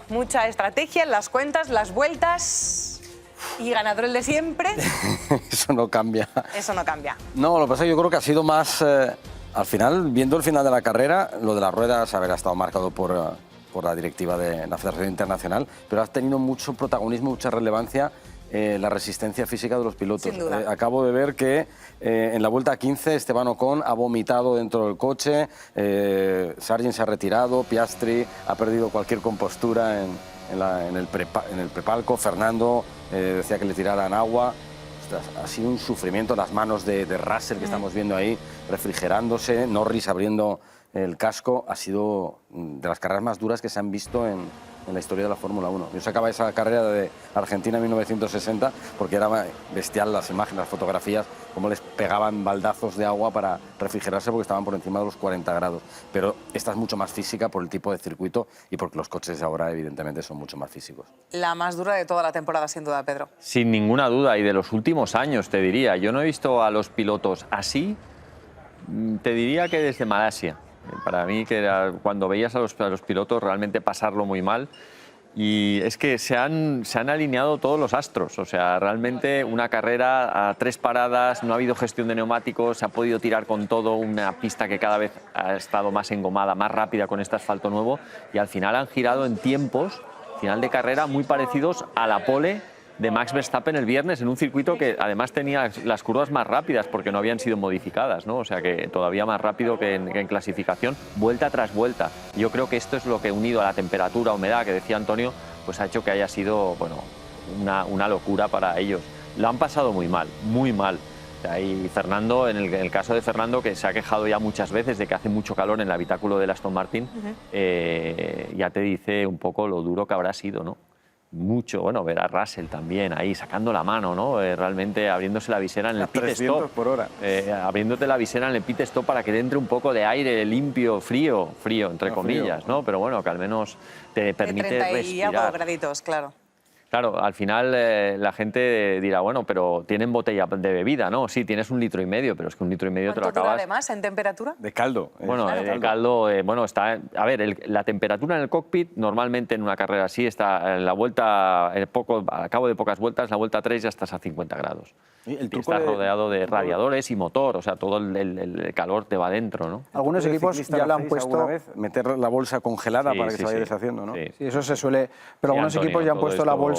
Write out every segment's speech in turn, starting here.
mucha estrategia en las cuentas, las vueltas y ganador el de siempre. Eso no cambia. Eso no cambia. No, lo que pasa es que yo creo que ha sido más... al final, viendo el final de la carrera, lo de las ruedas ha estado marcado por la directiva de la Federación Internacional, pero ha tenido mucho protagonismo, mucha relevancia la resistencia física de los pilotos. Sin duda. Acabo de ver que en la vuelta 15 Esteban Ocon ha vomitado dentro del coche, Sargent se ha retirado, Piastri ha perdido cualquier compostura en el prepalco, Fernando decía que le tiraran agua. Ostras, ha sido un sufrimiento, las manos de Russell que estamos viendo ahí refrigerándose, Norris abriendo el casco, ha sido de las carreras más duras que se han visto en la historia de la Fórmula 1. Yo sacaba esa carrera de Argentina en 1960 porque era bestial las imágenes, las fotografías, cómo les pegaban baldazos de agua para refrigerarse porque estaban por encima de los 40 grados. Pero esta es mucho más física por el tipo de circuito y porque los coches de ahora evidentemente son mucho más físicos. La más dura de toda la temporada, sin duda, Pedro. Sin ninguna duda, y de los últimos años, te diría. Yo no he visto a los pilotos así, te diría que desde Malasia. Para mí, que era cuando veías a los pilotos realmente pasarlo muy mal. Y es que se han alineado todos los astros. O sea, realmente una carrera a 3 paradas, no ha habido gestión de neumáticos, se ha podido tirar con todo, una pista que cada vez ha estado más engomada, más rápida con este asfalto nuevo. Y al final han girado en tiempos, final de carrera, muy parecidos a la pole de Max Verstappen el viernes en un circuito que además tenía las curvas más rápidas porque no habían sido modificadas, ¿no? O sea que todavía más rápido que en clasificación, vuelta tras vuelta. Yo creo que esto es lo que, unido a la temperatura, humedad que decía Antonio, pues ha hecho que haya sido, bueno, una locura para ellos. Lo han pasado muy mal, muy mal. Y Fernando, en el caso de Fernando, que se ha quejado ya muchas veces de que hace mucho calor en el habitáculo del Aston Martin, ya te dice un poco lo duro que habrá sido, ¿no? Mucho, bueno, ver a Russell también ahí sacando la mano, ¿no? Realmente abriéndose la visera en el pit stop. por hora. Abriéndote la visera en el pit stop para que te entre un poco de aire limpio, frío, entre comillas, ¿no? Pero bueno, que al menos te permite de 30 y respirar. algo graditos, claro. Claro, al final la gente dirá, bueno, pero tienen botella de bebida, ¿no? Sí, tienes 1,5 litros, pero es que 1,5 litros te lo ¿Cuánto dura acabas... además en temperatura? De caldo. Bueno, Claro. el caldo, bueno, está... A ver, la temperatura en el cockpit, normalmente en una carrera así, está en la vuelta, al cabo de pocas vueltas, la vuelta 3 ya estás a 50 grados. Y el Y truco estás rodeado de radiadores y motor, o sea, todo el calor te va dentro, ¿no? Algunos equipos ya lo han puesto... Meter la bolsa congelada Sí, para que sí, se vaya sí. deshaciendo, ¿no? Sí. Sí, eso se suele... Pero Sí, algunos Antonio, equipos ya han todo puesto la esto- bolsa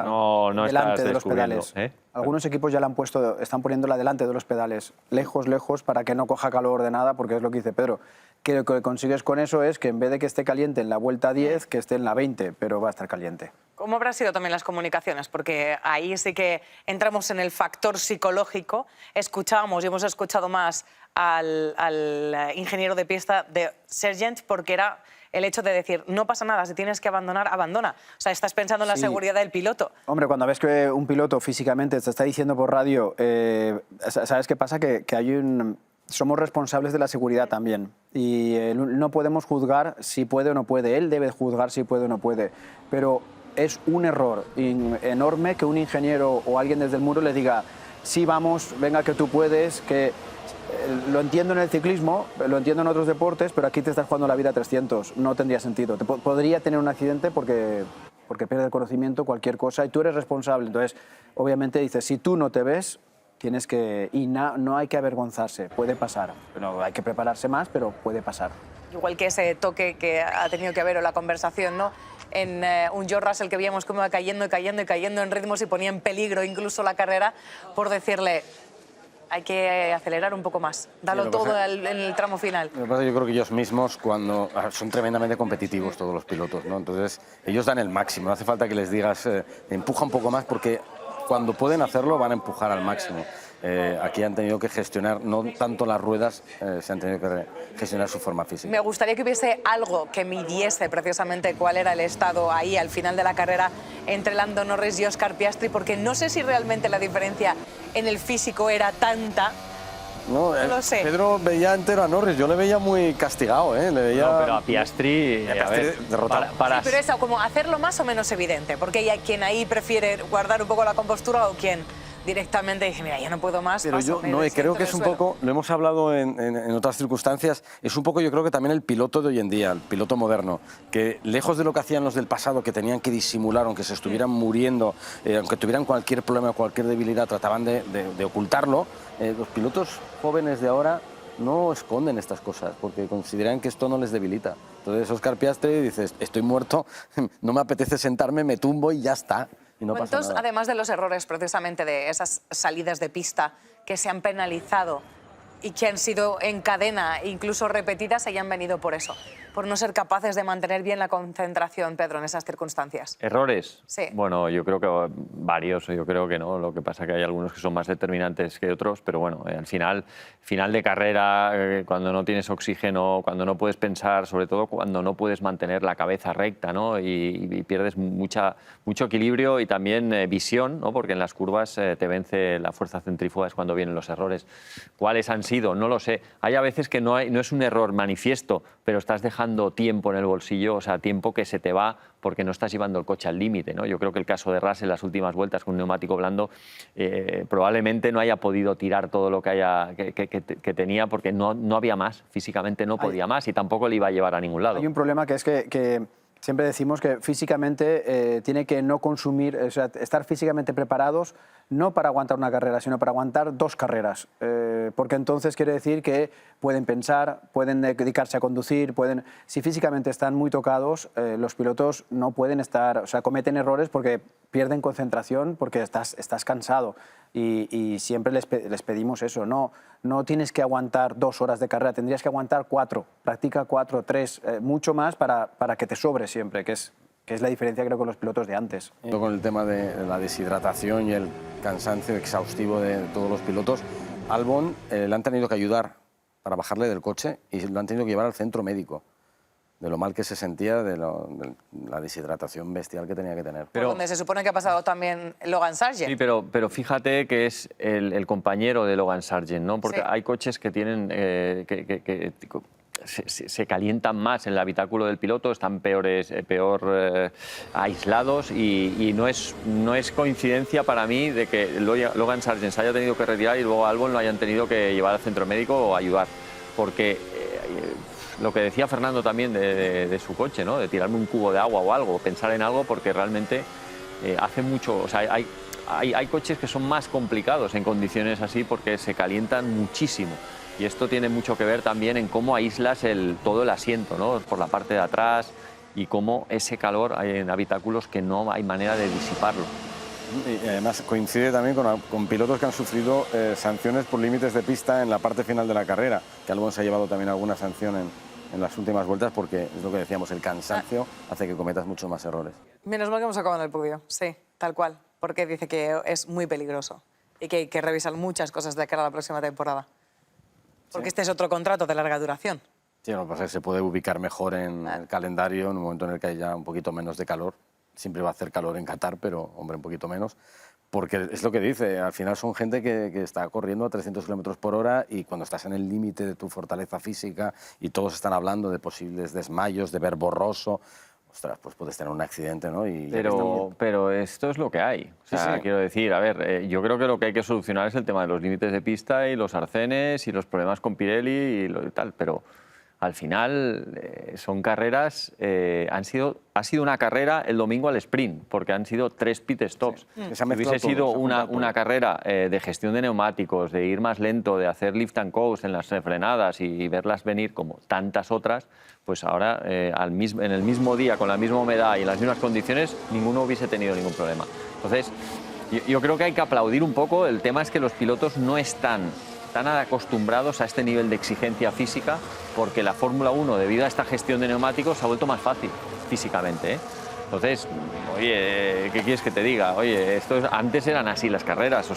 No delante estás de los descubriendo, pedales. ¿eh? Algunos equipos ya la han puesto, están poniéndola delante de los pedales, lejos, para que no coja calor de nada, porque es lo que dice Pedro. Que lo que consigues con eso es que en vez de que esté caliente en la vuelta 10, que esté en la 20, pero va a estar caliente. ¿Cómo habrán sido también las comunicaciones? Porque ahí sí que entramos en el factor psicológico. Escuchábamos y hemos escuchado más al ingeniero de pista de Sargent porque era el hecho de decir, no pasa nada, si tienes que abandonar, abandona. O sea, estás pensando en la Sí. seguridad del piloto. Hombre, cuando ves que un piloto físicamente te está diciendo por radio, ¿sabes qué pasa? Que hay somos responsables de la seguridad también y no podemos juzgar si puede o no puede. Él debe juzgar si puede o no puede, pero es un error enorme que un ingeniero o alguien desde el muro le diga sí, vamos, venga que tú puedes, que lo entiendo en el ciclismo, lo entiendo en otros deportes, pero aquí te estás jugando la vida a 300, no tendría sentido. Podría tener un accidente porque pierde el conocimiento, cualquier cosa, y tú eres responsable. Entonces, obviamente dices, si tú no te ves, tienes que... Y no hay que avergonzarse, puede pasar. No hay que prepararse más, pero puede pasar. Igual que ese toque que ha tenido que haber o la conversación, ¿no? En un George Russell que veíamos cómo iba cayendo en ritmos y ponía en peligro incluso la carrera por decirle hay que acelerar un poco más, dalo todo en el tramo final. Lo que pasa es que yo creo que ellos mismos son tremendamente competitivos todos los pilotos, ¿no? Entonces ellos dan el máximo, no hace falta que les digas empuja un poco más porque cuando pueden hacerlo van a empujar al máximo. Aquí han tenido que gestionar, no tanto las ruedas, se han tenido que gestionar su forma física. Me gustaría que hubiese algo que midiese precisamente cuál era el estado ahí al final de la carrera entre Lando Norris y Oscar Piastri, porque no sé si realmente la diferencia en el físico era tanta. No lo sé. Pedro veía entero a Norris, yo le veía muy castigado, ¿eh? Le veía... No, pero a Piastri, a ver, derrotado. Sí, pero eso, como hacerlo más o menos evidente, porque hay quien ahí prefiere guardar un poco la compostura o quien directamente dije, mira, ya no puedo más. Pero paso, yo no, creo que es un poco, lo hemos hablado en otras circunstancias, es un poco yo creo que también el piloto de hoy en día, el piloto moderno, que lejos de lo que hacían los del pasado, que tenían que disimular, aunque se estuvieran muriendo, aunque tuvieran cualquier problema, cualquier debilidad, trataban de ocultarlo, los pilotos jóvenes de ahora no esconden estas cosas porque consideran que esto no les debilita. Entonces Óscar Piastri dice, estoy muerto, no me apetece sentarme, me tumbo y ya está. Y no pasa ¿Cuántos, nada. además de los errores precisamente de esas salidas de pista que se han penalizado y que han sido en cadena, incluso repetidas, hayan venido por eso? Por no ser capaces de mantener bien la concentración, Pedro, en esas circunstancias. ¿Errores? Sí. Bueno, yo creo que varios, yo creo que no. Lo que pasa es que hay algunos que son más determinantes que otros, pero bueno, al final de carrera, cuando no tienes oxígeno, cuando no puedes pensar, sobre todo cuando no puedes mantener la cabeza recta, ¿no? y pierdes mucho equilibrio y también visión, ¿no? Porque en las curvas te vence la fuerza centrífuga, es cuando vienen los errores. ¿Cuáles han sido? No lo sé. Hay a veces que no es un error manifiesto, pero estás dejando tiempo en el bolsillo, o sea, tiempo que se te va porque no estás llevando el coche al límite, ¿no? Yo creo que el caso de Russell en las últimas vueltas con un neumático blando probablemente no haya podido tirar todo lo que tenía porque no había más, físicamente no podía más y tampoco le iba a llevar a ningún lado. Hay un problema que es que siempre decimos que físicamente tiene que no consumir, o sea, estar físicamente preparados no para aguantar una carrera, sino para aguantar 2 carreras. Porque entonces quiere decir que pueden pensar, pueden dedicarse a conducir, si físicamente están muy tocados, los pilotos no pueden estar, o sea, cometen errores porque pierden concentración, porque estás cansado. Y siempre les pedimos eso, no tienes que aguantar 2 horas de carrera, tendrías que aguantar 4, practica 4, 3, mucho más para que te sobre siempre, que es la diferencia creo con los pilotos de antes. Con el tema de la deshidratación y el cansancio exhaustivo de todos los pilotos, Albon le han tenido que ayudar para bajarle del coche y lo han tenido que llevar al centro médico, de lo mal que se sentía, de la deshidratación bestial que tenía que tener. Por donde se supone que ha pasado también Logan Sargent. Sí, pero fíjate que es el compañero de Logan Sargent, ¿no? Porque sí, hay coches que tienen se calientan más en el habitáculo del piloto, están peor aislados y no es coincidencia para mí de que Logan Sargent se haya tenido que retirar y luego Albon lo hayan tenido que llevar al centro médico o ayudar, porque lo que decía Fernando también de su coche, ¿no? De tirarme un cubo de agua o algo, pensar en algo, porque realmente hace mucho, o sea, hay coches que son más complicados en condiciones así porque se calientan muchísimo. Y esto tiene mucho que ver también en cómo aíslas todo el asiento, ¿no? Por la parte de atrás y cómo ese calor hay en habitáculos que no hay manera de disiparlo. Y además coincide también con pilotos que han sufrido sanciones por límites de pista en la parte final de la carrera, que Albon se ha llevado también alguna sanción en las últimas vueltas porque es lo que decíamos, el cansancio hace que cometas muchos más errores. Menos mal que hemos acabado en el podio, sí, tal cual, porque dice que es muy peligroso y que hay que revisar muchas cosas de cara a la próxima temporada. Porque este es otro contrato de larga duración. Sí, lo que pasa es que se puede ubicar mejor en el calendario en un momento en el que haya un poquito menos de calor. Siempre va a hacer calor en Qatar, pero, hombre, un poquito menos. Porque es lo que dice, al final son gente que está corriendo a 300 kilómetros por hora y cuando estás en el límite de tu fortaleza física y todos están hablando de posibles desmayos, de ver borroso, ostras, pues puedes tener un accidente, ¿no? Pero esto es lo que hay. O sea, quiero decir, a ver, yo creo que lo que hay que solucionar es el tema de los límites de pista y los arcenes y los problemas con Pirelli y tal, pero al final son carreras, ha sido una carrera el domingo al sprint, porque han sido 3 pit stops. Sí. Si hubiese sido una carrera de gestión de neumáticos, de ir más lento, de hacer lift and coast en las frenadas y verlas venir como tantas otras, pues ahora en el mismo día, con la misma humedad y en las mismas condiciones, ninguno hubiese tenido ningún problema. Entonces, yo creo que hay que aplaudir un poco. El tema es que los pilotos no están tan acostumbrados a este nivel de exigencia física, porque la Fórmula 1, debido a esta gestión de neumáticos, se ha vuelto más fácil físicamente, ¿eh? Entonces, oye, ¿qué quieres que te diga? Oye, antes eran así las carreras.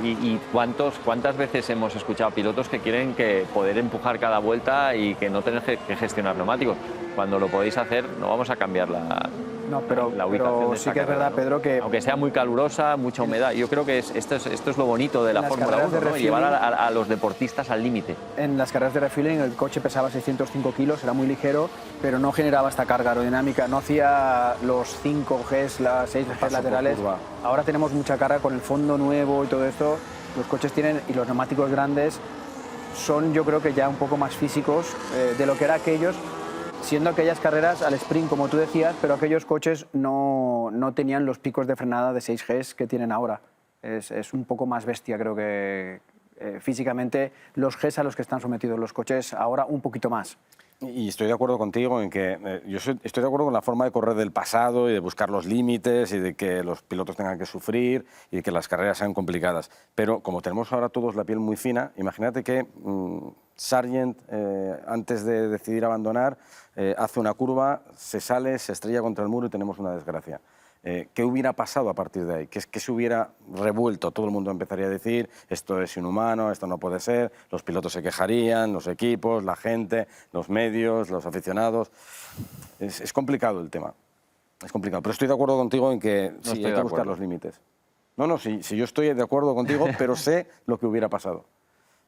¿Y cuántas veces hemos escuchado pilotos que quieren poder empujar cada vuelta y que no tener que gestionar neumáticos? Cuando lo podéis hacer, no vamos a cambiar No, pero, la ubicación pero de sí esta que es carrera, verdad, ¿no? Pedro, que Aunque sea muy calurosa, mucha humedad. Yo creo que esto es lo bonito de la las Fórmula carreras 1, de ¿no? Llevar refueling- a los deportistas al límite. en las carreras de refueling el coche pesaba 605 kilos, era muy ligero, pero no generaba esta carga aerodinámica, no hacía los 5 Gs, las 6 Gs por laterales. curva. Ahora tenemos mucha carga con el fondo nuevo y todo esto. Los coches tienen, y los neumáticos grandes son, yo creo que ya un poco más físicos de lo que era aquellos, siendo aquellas carreras al sprint, como tú decías, pero aquellos coches no tenían los picos de frenada de 6 Gs que tienen ahora. Es un poco más bestia, creo que físicamente los Gs a los que están sometidos los coches ahora un poquito más. Y estoy de acuerdo contigo en que estoy de acuerdo con la forma de correr del pasado y de buscar los límites y de que los pilotos tengan que sufrir y de que las carreras sean complicadas. Pero como tenemos ahora todos la piel muy fina, imagínate que Sargent, antes de decidir abandonar, hace una curva, se sale, se estrella contra el muro y tenemos una desgracia. ¿Qué hubiera pasado a partir de ahí? ¿Qué se hubiera revuelto? Todo el mundo empezaría a decir, esto es inhumano, esto no puede ser, los pilotos se quejarían, los equipos, la gente, los medios, los aficionados. Es complicado el tema, es complicado. Pero estoy de acuerdo contigo en que sí, estoy hay de que buscar acuerdo. los límites. No, sí, yo estoy de acuerdo contigo, pero sé lo que hubiera pasado.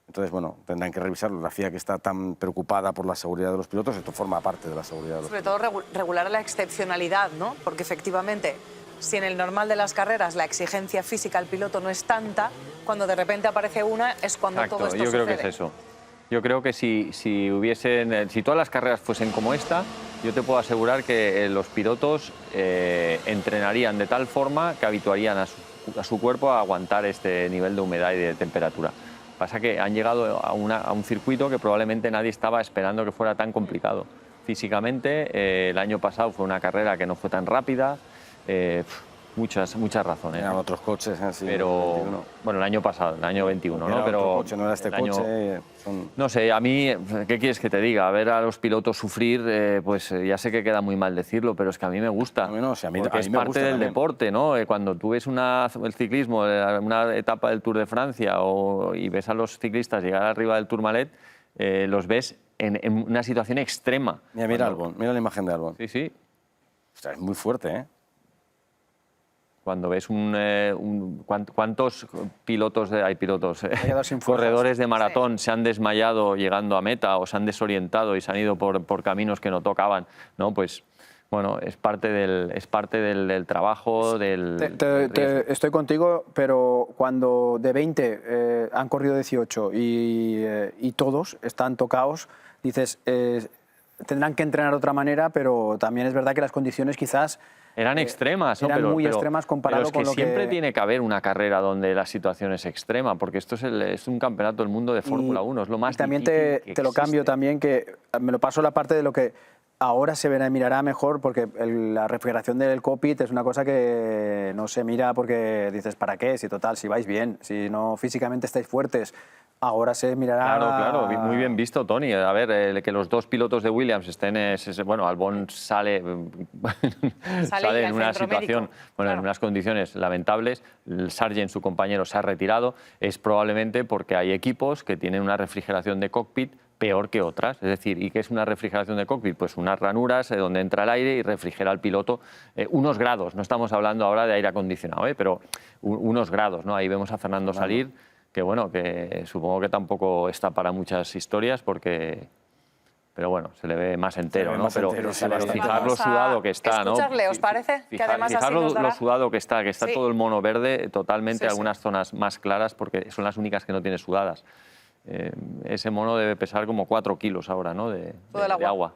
Entonces, bueno, tendrán que revisarlo. La FIA, que está tan preocupada por la seguridad de los pilotos, esto forma parte de la seguridad de los Sobre pilotos. todo regular la excepcionalidad, ¿no? Porque efectivamente, si en el normal de las carreras la exigencia física al piloto no es tanta, cuando de repente aparece una es cuando todo Exacto, esto yo creo que sucede. es eso. Yo creo que si todas las carreras fuesen como esta, yo te puedo asegurar que los pilotos entrenarían de tal forma que habituarían a su cuerpo a aguantar este nivel de humedad y de temperatura. Pasa que han llegado a un circuito que probablemente nadie estaba esperando que fuera tan complicado. Físicamente, el año pasado fue una carrera que no fue tan rápida, muchas razones. Eran otros coches, así. Pero, 21. bueno, el año pasado, el año 21, Era ¿no? otro Pero coche, no era este el año- coche. No sé, a mí, ¿qué quieres que te diga? Ver a los pilotos sufrir, pues ya sé que queda muy mal decirlo, pero es que a mí me gusta. A mí no, sí, a mí- porque a es mí me parte gusta del también. deporte, ¿no? Cuando tú ves el ciclismo, una etapa del Tour de Francia y ves a los ciclistas llegar arriba del Tourmalet, los ves en una situación extrema. Mira Cuando- Albon, mira la imagen de Albon. Sí, sí. Ostras, es muy fuerte, ¿eh? Cuando ves cuántos pilotos, hay pilotos, quedado sin fuerzas. corredores de maratón se han desmayado llegando a meta o se han desorientado y se han ido por caminos que no tocaban, ¿no? Pues bueno, es parte del trabajo, del riesgo. Estoy contigo, pero cuando de 20 han corrido 18 y todos están tocados, dices, tendrán que entrenar de otra manera, pero también es verdad que las condiciones quizás Eran extremas, ¿no? eran muy extremas comparado pero es que con lo siempre que... tiene que haber una carrera donde la situación es extrema, porque esto es un campeonato del mundo de Fórmula 1, es lo más y también difícil que te lo cambio existe. también, que me lo paso la parte de lo que ahora se mirará mejor, porque la refrigeración del cockpit es una cosa que no se mira porque dices, ¿para qué? Si total, si vais bien, si no físicamente estáis fuertes, ahora se mirará... Claro, muy bien visto, Tony. A ver, que los dos pilotos de Williams estén... bueno, Albon sale Sale en al una centro situación, médico, bueno, claro. en unas condiciones lamentables. El Sargent, su compañero, se ha retirado. Es probablemente porque hay equipos que tienen una refrigeración de cockpit peor que otras. Es decir, ¿y qué es una refrigeración de cockpit? Pues unas ranuras donde entra el aire y refrigera al piloto unos grados. No estamos hablando ahora de aire acondicionado, pero unos grados, ¿no? Ahí vemos a Fernando salir, que bueno, que supongo que tampoco está para muchas historias porque... Pero bueno, se le ve más entero, ve ¿no? más Pero, entero, sí, pero bastante. fijar lo Vamos a sudado que está, ¿no? escucharle, ¿os parece? Que además así nos dará- lo sudado que está Sí. todo el mono verde totalmente, Sí, sí. algunas zonas más claras porque son las únicas que no tiene sudadas. Ese mono debe pesar como 4 kilos ahora, ¿no? De Todo el agua. agua.